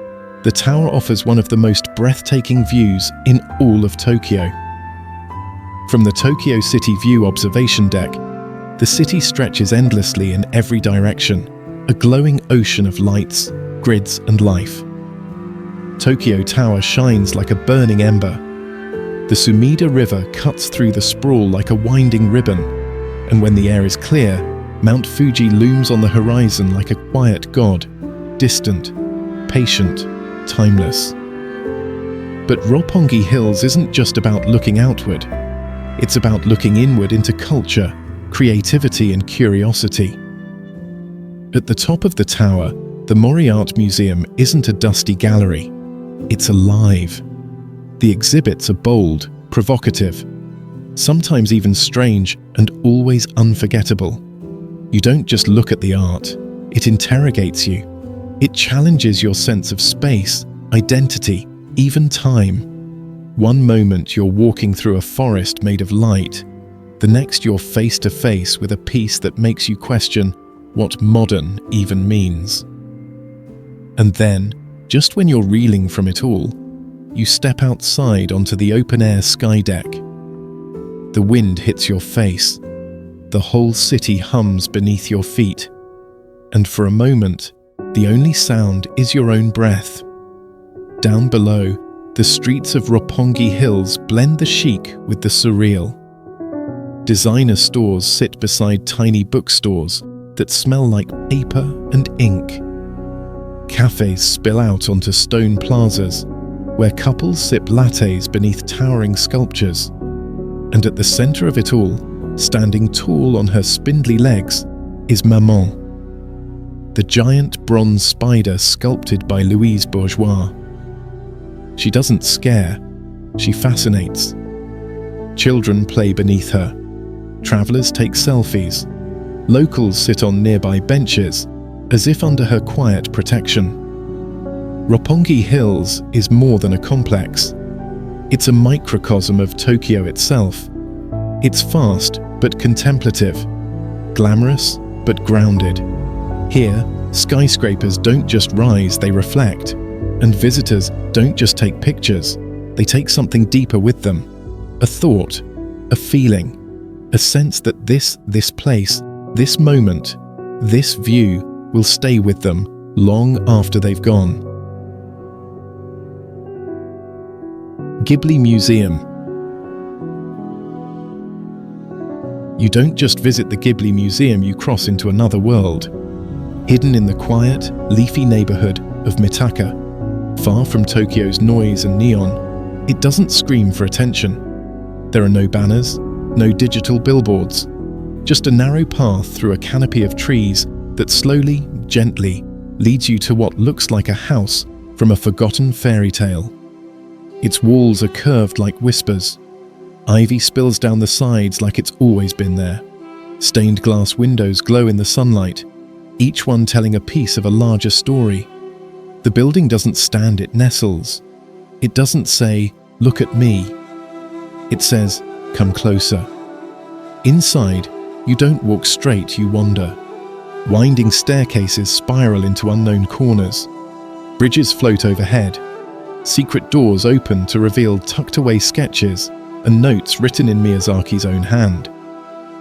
the tower offers one of the most breathtaking views in all of Tokyo. From the Tokyo City View observation deck, the city stretches endlessly in every direction, a glowing ocean of lights, grids, and life. Tokyo Tower shines like a burning ember. The Sumida River cuts through the sprawl like a winding ribbon, and when the air is clear, Mount Fuji looms on the horizon like a quiet god, distant, patient, timeless. But Roppongi Hills isn't just about looking outward. It's about looking inward into culture, creativity, and curiosity. At the top of the tower, the Mori Art Museum isn't a dusty gallery. It's alive. The exhibits are bold, provocative, sometimes even strange, and always unforgettable. You don't just look at the art, it interrogates you. It challenges your sense of space, identity, even time. One moment you're walking through a forest made of light, the next you're face to face with a piece that makes you question what modern even means. And then, just when you're reeling from it all, you step outside onto the open-air sky deck. The wind hits your face. The whole city hums beneath your feet. And for a moment, the only sound is your own breath. Down below, the streets of Roppongi Hills blend the chic with the surreal. Designer stores sit beside tiny bookstores that smell like paper and ink. Cafes spill out onto stone plazas, where couples sip lattes beneath towering sculptures. And at the center of it all, standing tall on her spindly legs, is Maman, the giant bronze spider sculpted by Louise Bourgeois. She doesn't scare, she fascinates. Children play beneath her. Travelers take selfies. Locals sit on nearby benches, as if under her quiet protection. Roppongi Hills is more than a complex. It's a microcosm of Tokyo itself. It's fast but contemplative, glamorous but grounded. Here, skyscrapers don't just rise, they reflect. And visitors don't just take pictures, they take something deeper with them. A thought, a feeling, a sense that this place, this moment, this view will stay with them long after they've gone. Ghibli Museum. You don't just visit the Ghibli Museum, you cross into another world. Hidden in the quiet, leafy neighborhood of Mitaka, far from Tokyo's noise and neon, it doesn't scream for attention. There are no banners, no digital billboards, just a narrow path through a canopy of trees that slowly, gently leads you to what looks like a house from a forgotten fairy tale. Its walls are curved like whispers. Ivy spills down the sides like it's always been there. Stained glass windows glow in the sunlight, each one telling a piece of a larger story. The building doesn't stand, it nestles. It doesn't say, "Look at me." It says, "Come closer." Inside, you don't walk straight, you wander. Winding staircases spiral into unknown corners. Bridges float overhead. Secret doors open to reveal tucked-away sketches and notes written in Miyazaki's own hand.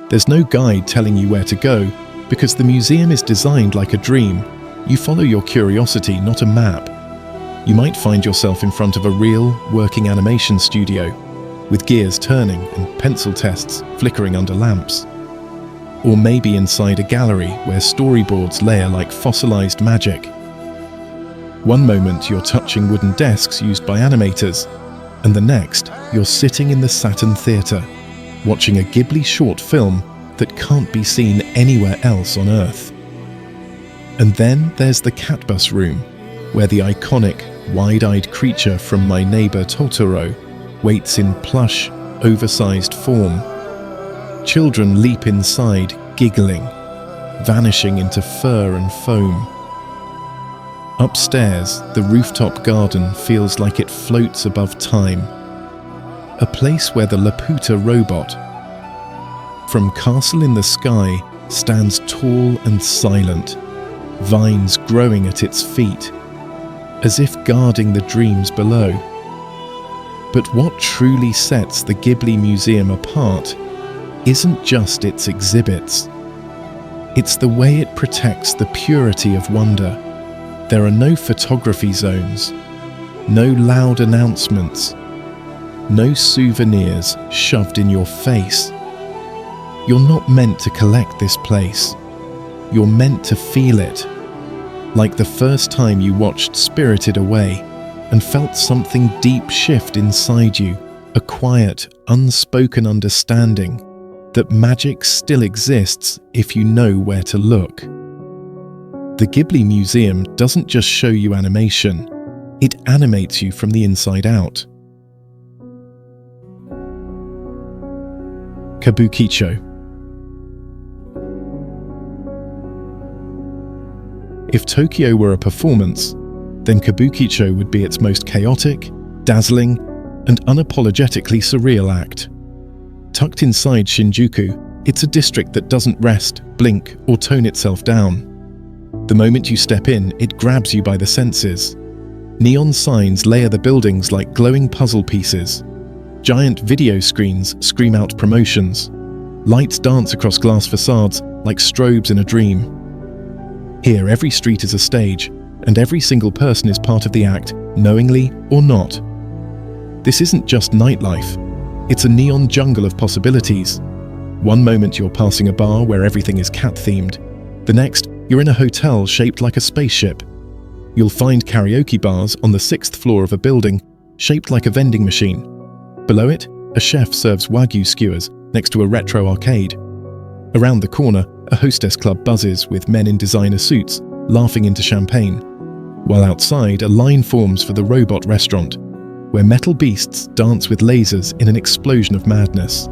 There's no guide telling you where to go, because the museum is designed like a dream. You follow your curiosity, not a map. You might find yourself in front of a real, working animation studio, with gears turning and pencil tests flickering under lamps. Or maybe inside a gallery where storyboards layer like fossilized magic. One moment you're touching wooden desks used by animators, and the next you're sitting in the Saturn Theater, watching a Ghibli short film that can't be seen anywhere else on Earth. And then there's the cat bus room, where the iconic, wide-eyed creature from My Neighbor Totoro waits in plush, oversized form. Children leap inside, giggling, vanishing into fur and foam. Upstairs, the rooftop garden feels like it floats above time. A place where the Laputa robot, from Castle in the Sky, stands tall and silent, vines growing at its feet, as if guarding the dreams below. But what truly sets the Ghibli Museum apart isn't just its exhibits. It's the way it protects the purity of wonder. There are no photography zones, no loud announcements, no souvenirs shoved in your face. You're not meant to collect this place. You're meant to feel it. Like the first time you watched Spirited Away and felt something deep shift inside you, a quiet, unspoken understanding that magic still exists if you know where to look. The Ghibli Museum doesn't just show you animation, it animates you from the inside out. Kabukicho. If Tokyo were a performance, then Kabukicho would be its most chaotic, dazzling, and unapologetically surreal act. Tucked inside Shinjuku, it's a district that doesn't rest, blink, or tone itself down. The moment you step in, it grabs you by the senses. Neon signs layer the buildings like glowing puzzle pieces. Giant video screens scream out promotions. Lights dance across glass facades like strobes in a dream. Here, every street is a stage, and every single person is part of the act, knowingly or not. This isn't just nightlife. It's a neon jungle of possibilities. One moment you're passing a bar where everything is cat-themed. The next, you're in a hotel shaped like a spaceship. You'll find karaoke bars on the 6th floor of a building, shaped like a vending machine. Below it, a chef serves Wagyu skewers next to a retro arcade. Around the corner, a hostess club buzzes with men in designer suits, laughing into champagne. While outside, a line forms for the robot restaurant, where metal beasts dance with lasers in an explosion of madness.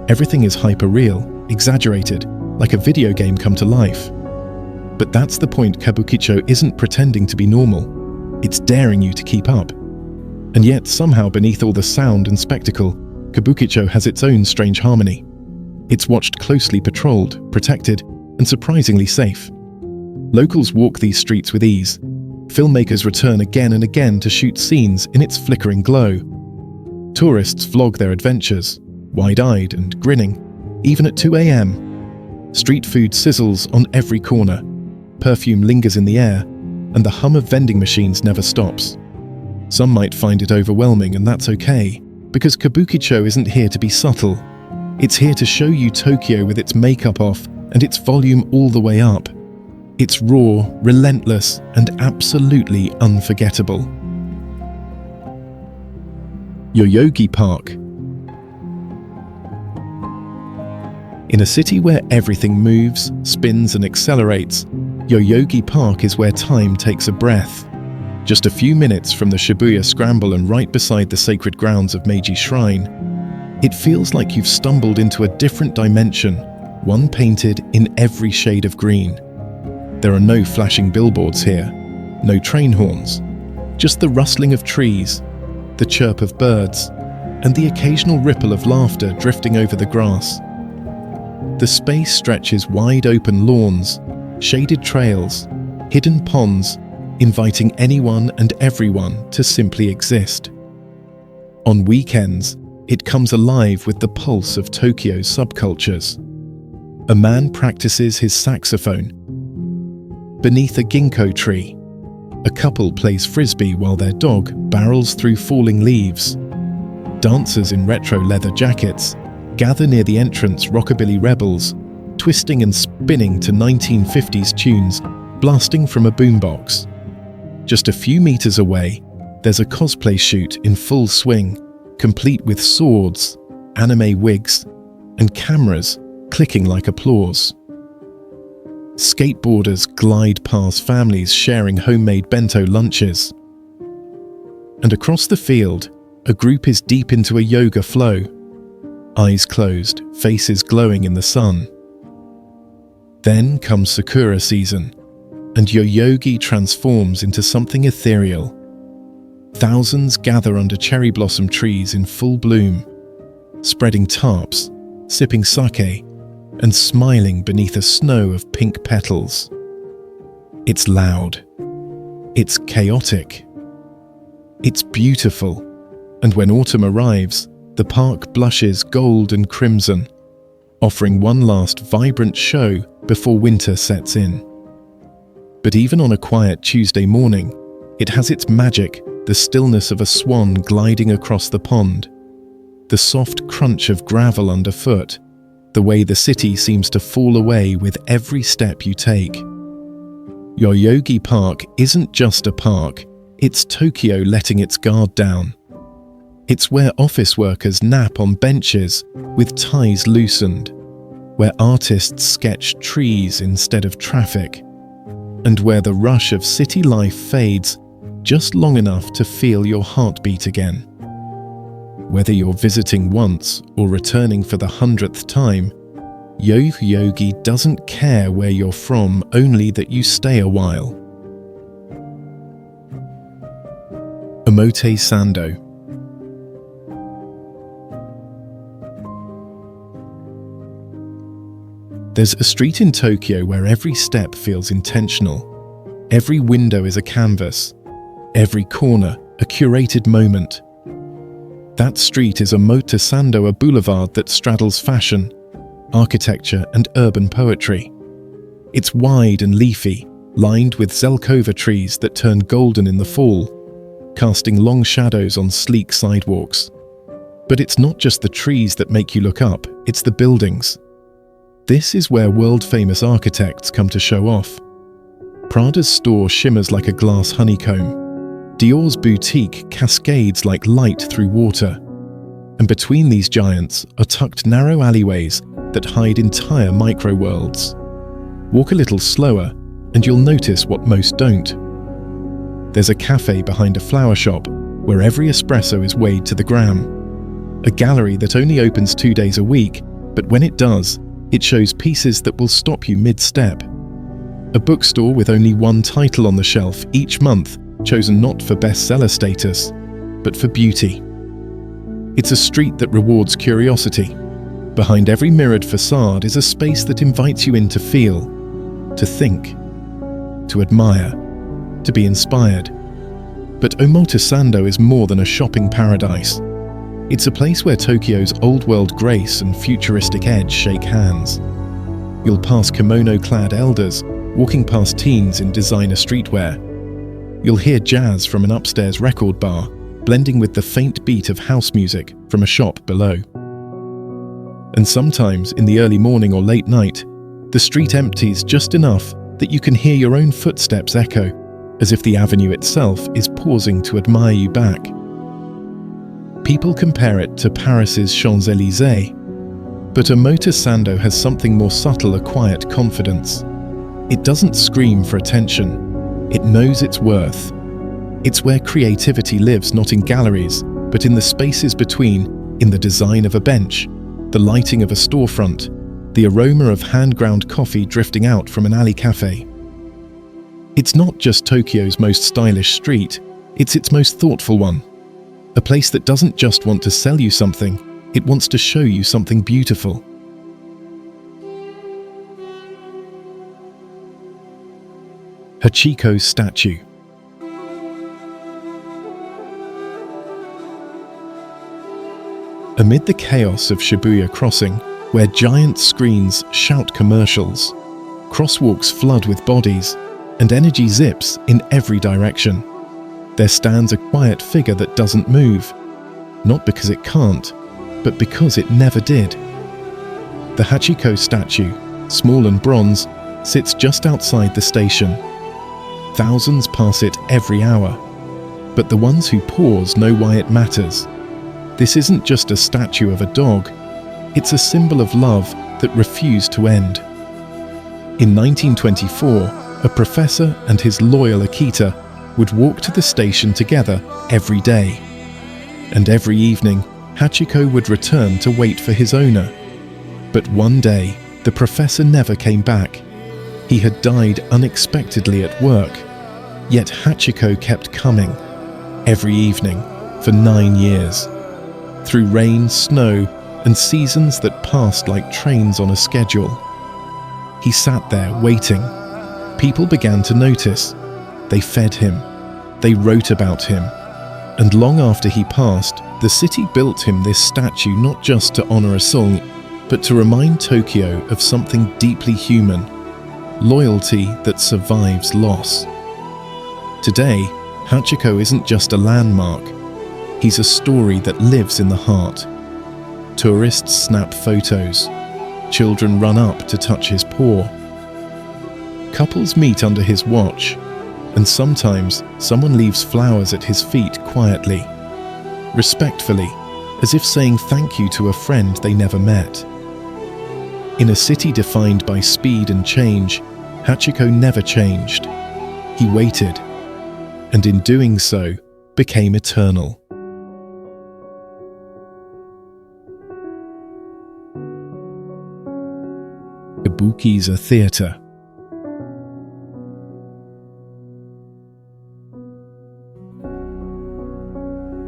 Everything is hyper-real, exaggerated, like a video game come to life. But that's the point. Kabukicho isn't pretending to be normal. It's daring you to keep up. And yet, somehow beneath all the sound and spectacle, Kabukicho has its own strange harmony. It's watched closely patrolled, protected, and surprisingly safe. Locals walk these streets with ease. Filmmakers return again and again to shoot scenes in its flickering glow. Tourists vlog their adventures, wide-eyed and grinning, even at 2 a.m. Street food sizzles on every corner, perfume lingers in the air, and the hum of vending machines never stops. Some might find it overwhelming, and that's okay, because Kabukicho isn't here to be subtle. It's here to show you Tokyo with its makeup off and its volume all the way up. It's raw, relentless, and absolutely unforgettable. Yoyogi Park. In a city where everything moves, spins, and accelerates, Yoyogi Park is where time takes a breath. Just a few minutes from the Shibuya Scramble and right beside the sacred grounds of Meiji Shrine, it feels like you've stumbled into a different dimension, one painted in every shade of green. There are no flashing billboards here, no train horns, just the rustling of trees, the chirp of birds, and the occasional ripple of laughter drifting over the grass. The space stretches wide open lawns, shaded trails, hidden ponds, inviting anyone and everyone to simply exist. On weekends, it comes alive with the pulse of Tokyo's subcultures. A man practices his saxophone beneath a ginkgo tree. A couple plays frisbee while their dog barrels through falling leaves. Dancers in retro leather jackets gather near the entrance. Rockabilly rebels, twisting and spinning to 1950s tunes blasting from a boombox. Just a few meters away, there's a cosplay shoot in full swing, complete with swords, anime wigs, and cameras clicking like applause. Skateboarders glide past families sharing homemade bento lunches. And across the field, a group is deep into a yoga flow, eyes closed, faces glowing in the sun. Then comes Sakura season, and Yoyogi transforms into something ethereal. Thousands gather under cherry blossom trees in full bloom, spreading tarps, sipping sake, and smiling beneath a snow of pink petals. It's loud. It's chaotic. It's beautiful. And when autumn arrives, the park blushes gold and crimson, offering one last vibrant show before winter sets in. But even on a quiet Tuesday morning, it has its magic, the stillness of a swan gliding across the pond, the soft crunch of gravel underfoot, the way the city seems to fall away with every step you take. Yoyogi Park isn't just a park, it's Tokyo letting its guard down. It's where office workers nap on benches with ties loosened, where artists sketch trees instead of traffic, and where the rush of city life fades just long enough to feel your heartbeat again. Whether you're visiting once or returning for the 100th time, Yoyogi doesn't care where you're from, only that you stay a while. Omotesando. There's a street in Tokyo where every step feels intentional. Every window is a canvas. Every corner, a curated moment. That street is Omotesando, a boulevard that straddles fashion, architecture, and urban poetry. It's wide and leafy, lined with zelkova trees that turn golden in the fall, casting long shadows on sleek sidewalks. But it's not just the trees that make you look up, it's the buildings. This is where world-famous architects come to show off. Prada's store shimmers like a glass honeycomb. Dior's boutique cascades like light through water. And between these giants are tucked narrow alleyways that hide entire micro-worlds. Walk a little slower and you'll notice what most don't. There's a cafe behind a flower shop where every espresso is weighed to the gram. A gallery that only opens 2 days a week, but when it does, It shows pieces that will stop you mid-step. A bookstore with only one title on the shelf each month, chosen not for bestseller status, but for beauty. It's a street that rewards curiosity. Behind every mirrored facade is a space that invites you in to feel, to think, to admire, to be inspired. But Omotesando is more than a shopping paradise. It's a place where Tokyo's old-world grace and futuristic edge shake hands. You'll pass kimono-clad elders walking past teens in designer streetwear. You'll hear jazz from an upstairs record bar, blending with the faint beat of house music from a shop below. And sometimes, in the early morning or late night, the street empties just enough that you can hear your own footsteps echo, as if the avenue itself is pausing to admire you back. People compare it to Paris's Champs-Élysées, but Omotesando has something more subtle, a quiet confidence. It doesn't scream for attention. It knows its worth. It's where creativity lives, not in galleries, but in the spaces between, in the design of a bench, the lighting of a storefront, the aroma of hand-ground coffee drifting out from an alley cafe. It's not just Tokyo's most stylish street, it's its most thoughtful one. A place that doesn't just want to sell you something, it wants to show you something beautiful. Hachiko Statue. Amid the chaos of Shibuya Crossing, where giant screens shout commercials, crosswalks flood with bodies, and energy zips in every direction, there stands a quiet figure that doesn't move, not because it can't, but because it never did. The Hachiko statue, small and bronze, sits just outside the station. Thousands pass it every hour, but the ones who pause know why it matters. This isn't just a statue of a dog, it's a symbol of love that refused to end. In 1924, a professor and his loyal Akita would walk to the station together every day. And every evening, Hachiko would return to wait for his owner. But one day, the professor never came back. He had died unexpectedly at work. Yet Hachiko kept coming, every evening, for 9 years. Through rain, snow, and seasons that passed like trains on a schedule. He sat there waiting. People began to notice. They fed him. They wrote about him. And long after he passed, the city built him this statue not just to honor a soul, but to remind Tokyo of something deeply human, loyalty that survives loss. Today, Hachiko isn't just a landmark. He's a story that lives in the heart. Tourists snap photos. Children run up to touch his paw. Couples meet under his watch, and sometimes someone leaves flowers at his feet quietly, respectfully, as if saying thank you to a friend they never met. In a city defined by speed and change, Hachiko never changed. He waited, and in doing so, became eternal. Kabukiza Theater.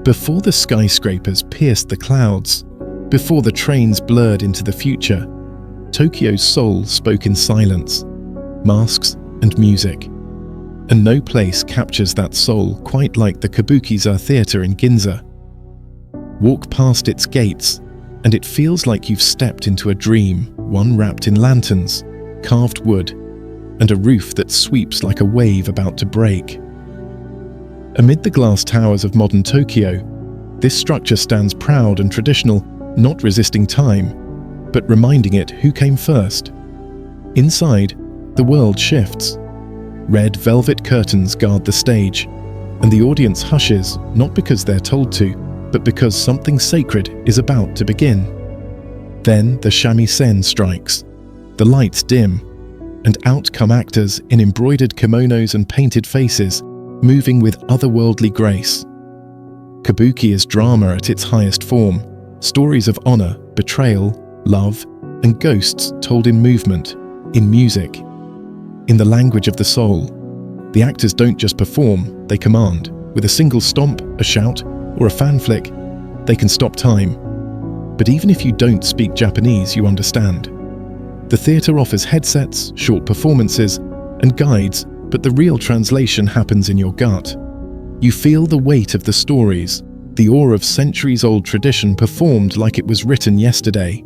Before the skyscrapers pierced the clouds, before the trains blurred into the future, Tokyo's soul spoke in silence, masks and music. And no place captures that soul quite like the Kabukiza Theater in Ginza. Walk past its gates, and it feels like you've stepped into a dream, one wrapped in lanterns, carved wood, and a roof that sweeps like a wave about to break. Amid the glass towers of modern Tokyo, this structure stands proud and traditional, not resisting time, but reminding it who came first. Inside, the world shifts. Red velvet curtains guard the stage, and the audience hushes not because they're told to, but because something sacred is about to begin. Then the shamisen strikes, the lights dim, and out come actors in embroidered kimonos and painted faces, moving with otherworldly grace. Kabuki is drama at its highest form, stories of honor, betrayal, love, and ghosts told in movement, in music, in the language of the soul. The actors don't just perform, they command. With a single stomp, a shout, or a fan flick, they can stop time. But even if you don't speak Japanese, you understand. The theatre offers headsets, short performances, and guides, but the real translation happens in your gut. You feel the weight of the stories, the awe of centuries-old tradition performed like it was written yesterday.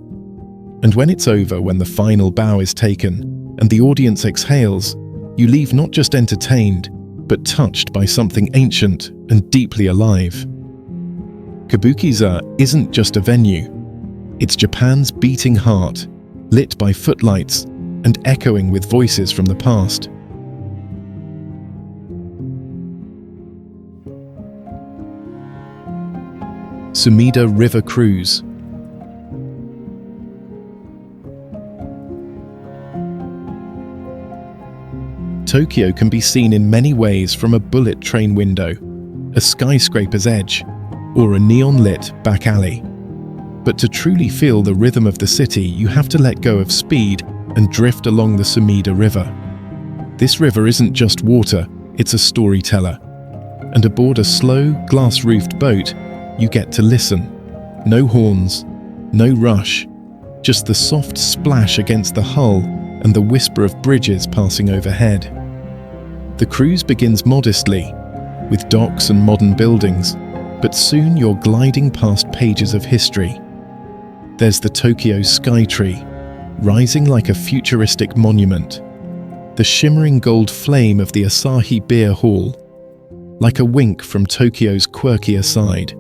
And when it's over, when the final bow is taken, and the audience exhales, you leave not just entertained, but touched by something ancient and deeply alive. Kabukiza isn't just a venue. It's Japan's beating heart, lit by footlights and echoing with voices from the past. Sumida River Cruise. Tokyo can be seen in many ways from a bullet train window, a skyscraper's edge, or a neon-lit back alley. But to truly feel the rhythm of the city, you have to let go of speed and drift along the Sumida River. This river isn't just water, it's a storyteller. And aboard a slow, glass-roofed boat, you get to listen. No horns, no rush, just the soft splash against the hull and the whisper of bridges passing overhead. The cruise begins modestly, with docks and modern buildings, but soon you're gliding past pages of history. There's the Tokyo Skytree, rising like a futuristic monument, the shimmering gold flame of the Asahi Beer Hall, like a wink from Tokyo's quirkier side.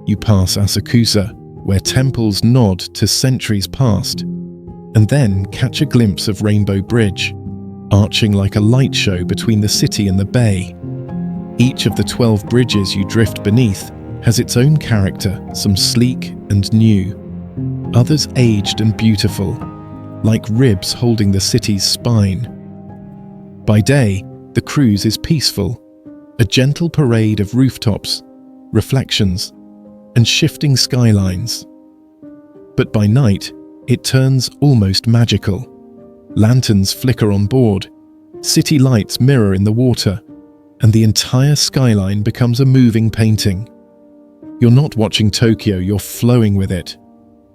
You pass Asakusa, where temples nod to centuries past, and then catch a glimpse of Rainbow Bridge, arching like a light show between the city and the bay. Each of the 12 bridges you drift beneath has its own character, some sleek and new, others aged and beautiful, like ribs holding the city's spine. By day, the cruise is peaceful, a gentle parade of rooftops, reflections, and shifting skylines. But by night, it turns almost magical. Lanterns flicker on board, city lights mirror in the water, and the entire skyline becomes a moving painting. You're not watching Tokyo, you're flowing with it.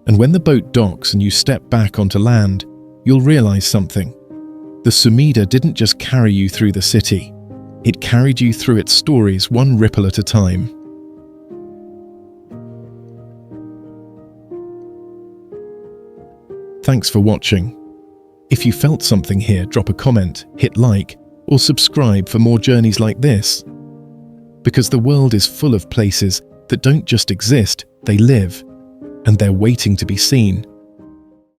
And when the boat docks and you step back onto land, you'll realize something. The Sumida didn't just carry you through the city, it carried you through its stories one ripple at a time. Thanks for watching. If you felt something here, drop a comment, hit like, or subscribe for more journeys like this. Because the world is full of places that don't just exist, they live, and they're waiting to be seen.